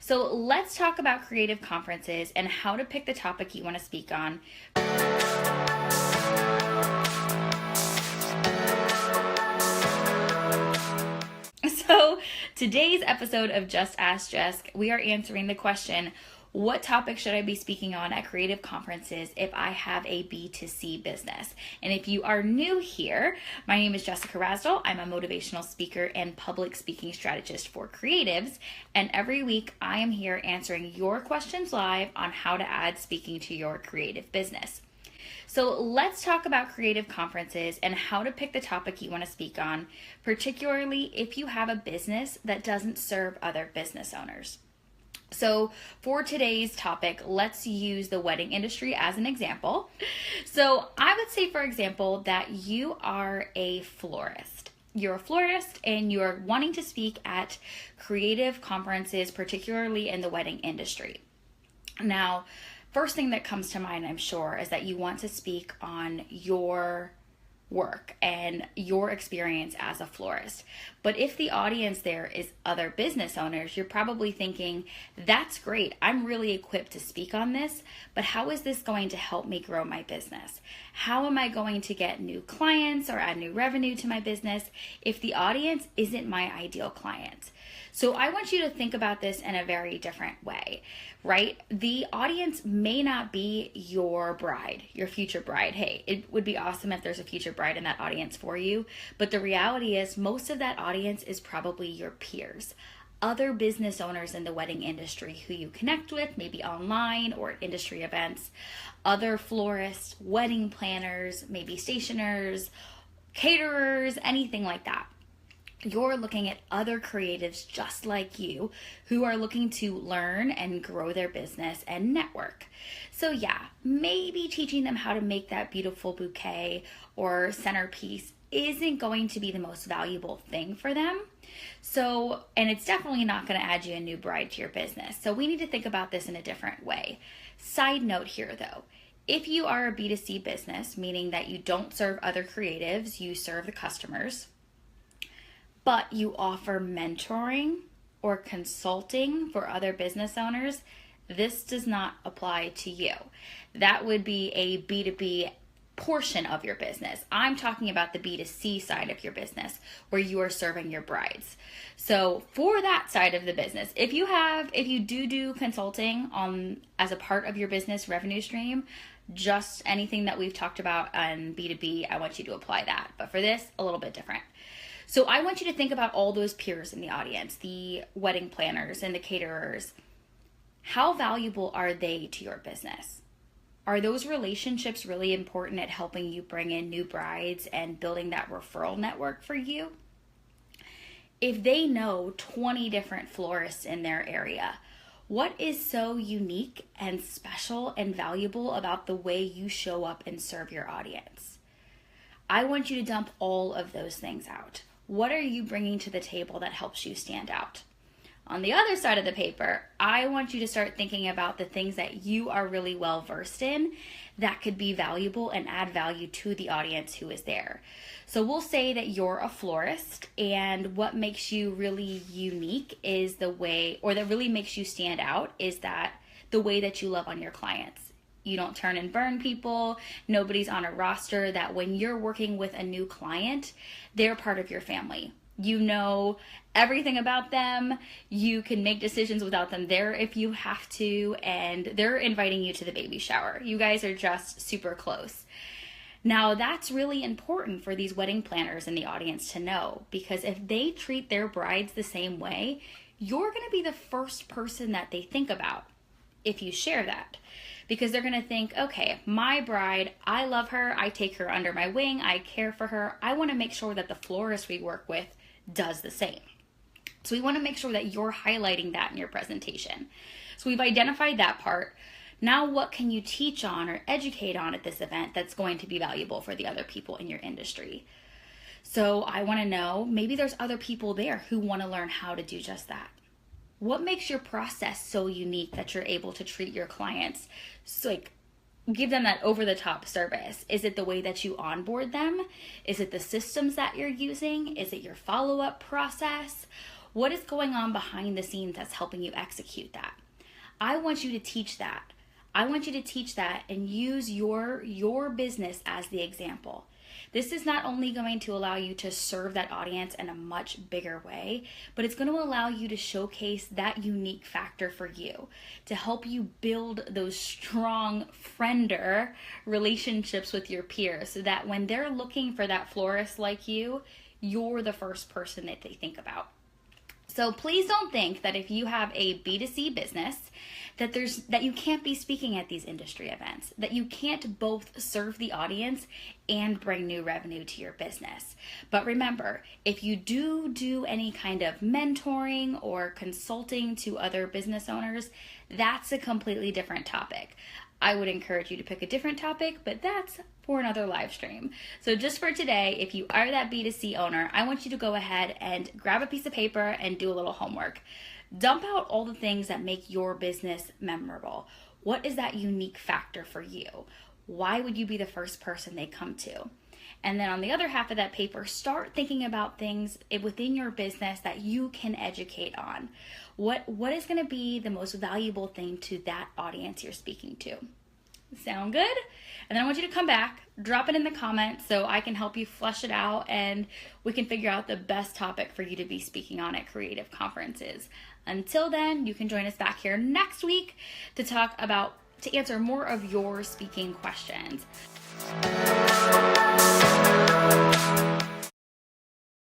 So let's talk about creative conferences and how to pick the topic you want to speak on. So today's episode of Just Ask Jess, we are answering the question, what topic should I be speaking on at creative conferences if I have a B2C business? And if you are new here, my name is Jessica Rasdall. I'm a motivational speaker and public speaking strategist for creatives. And every week I am here answering your questions live on how to add speaking to your creative business. So let's talk about creative conferences and how to pick the topic you want to speak on, particularly if you have a business that doesn't serve other business owners. So for today's topic, let's use the wedding industry as an example. So I would say, for example, that you are a florist. You're a florist and you're wanting to speak at creative conferences, particularly in the wedding industry. Now, first thing that comes to mind, I'm sure, is that you want to speak on your work and your experience as a florist. But if the audience there is other business owners, you're probably thinking, that's great, I'm really equipped to speak on this, but how is this going to help me grow my business? How am I going to get new clients or add new revenue to my business if the audience isn't my ideal client? So I want you to think about this in a very different way, right? The audience may not be your bride, your future bride. Hey, it would be awesome if there's a future bride in that audience for you. But the reality is most of that audience is probably your peers, other business owners in the wedding industry who you connect with, maybe online or at industry events, other florists, wedding planners, maybe stationers, caterers, anything like that. You're looking at other creatives just like you who are looking to learn and grow their business and network. So yeah, maybe teaching them how to make that beautiful bouquet or centerpiece isn't going to be the most valuable thing for them. So, and it's definitely not going to add you a new bride to your business. So we need to think about this in a different way. Side note here though, if you are a B2C business, meaning that you don't serve other creatives, you serve the customers, but you offer mentoring or consulting for other business owners, this does not apply to you. That would be a B2B portion of your business. I'm talking about the B2C side of your business where you are serving your brides. So for that side of the business, if you do consulting as a part of your business revenue stream, just anything that we've talked about on B2B, I want you to apply that. But for this, a little bit different. So I want you to think about all those peers in the audience, the wedding planners and the caterers. How valuable are they to your business? Are those relationships really important at helping you bring in new brides and building that referral network for you? If they know 20 different florists in their area, what is so unique and special and valuable about the way you show up and serve your audience? I want you to dump all of those things out. What are you bringing to the table that helps you stand out? On the other side of the paper, I want you to start thinking about the things that you are really well versed in that could be valuable and add value to the audience who is there. So we'll say that you're a florist, and what makes you really unique is that really makes you stand out is that the way that you love on your clients. You don't turn and burn people. Nobody's on a roster that when you're working with a new client, they're part of your family. You know everything about them. You can make decisions without them there if you have to, and they're inviting you to the baby shower. You guys are just super close. Now, that's really important for these wedding planners in the audience to know, because if they treat their brides the same way, you're going to be the first person that they think about if you share that. Because they're going to think, okay, my bride, I love her, I take her under my wing, I care for her. I want to make sure that the florist we work with does the same. So we want to make sure that you're highlighting that in your presentation. So we've identified that part. Now what can you teach on or educate on at this event that's going to be valuable for the other people in your industry? So I want to know, maybe there's other people there who want to learn how to do just that. What makes your process so unique that you're able to treat your clients, give them that over-the-top service? Is it the way that you onboard them? Is it the systems that you're using? Is it your follow-up process? What is going on behind the scenes that's helping you execute that? I want you to teach that. I want you to teach that and use your business as the example. This is not only going to allow you to serve that audience in a much bigger way, but it's going to allow you to showcase that unique factor for you to help you build those strong friender relationships with your peers so that when they're looking for that florist like you, you're the first person that they think about. So please don't think that if you have a B2C business that you can't be speaking at these industry events, that you can't both serve the audience and bring new revenue to your business. But remember, if you do any kind of mentoring or consulting to other business owners, that's a completely different topic. I would encourage you to pick a different topic, but that's for another live stream. So just for today, if you are that B2C owner, I want you to go ahead and grab a piece of paper and do a little homework. Dump out all the things that make your business memorable. What is that unique factor for you? Why would you be the first person they come to? And then on the other half of that paper, start thinking about things within your business that you can educate on. What is going to be the most valuable thing to that audience you're speaking to? Sound good? And then I want you to come back, drop it in the comments so I can help you flesh it out and we can figure out the best topic for you to be speaking on at creative conferences. Until then, you can join us back here next week to answer more of your speaking questions.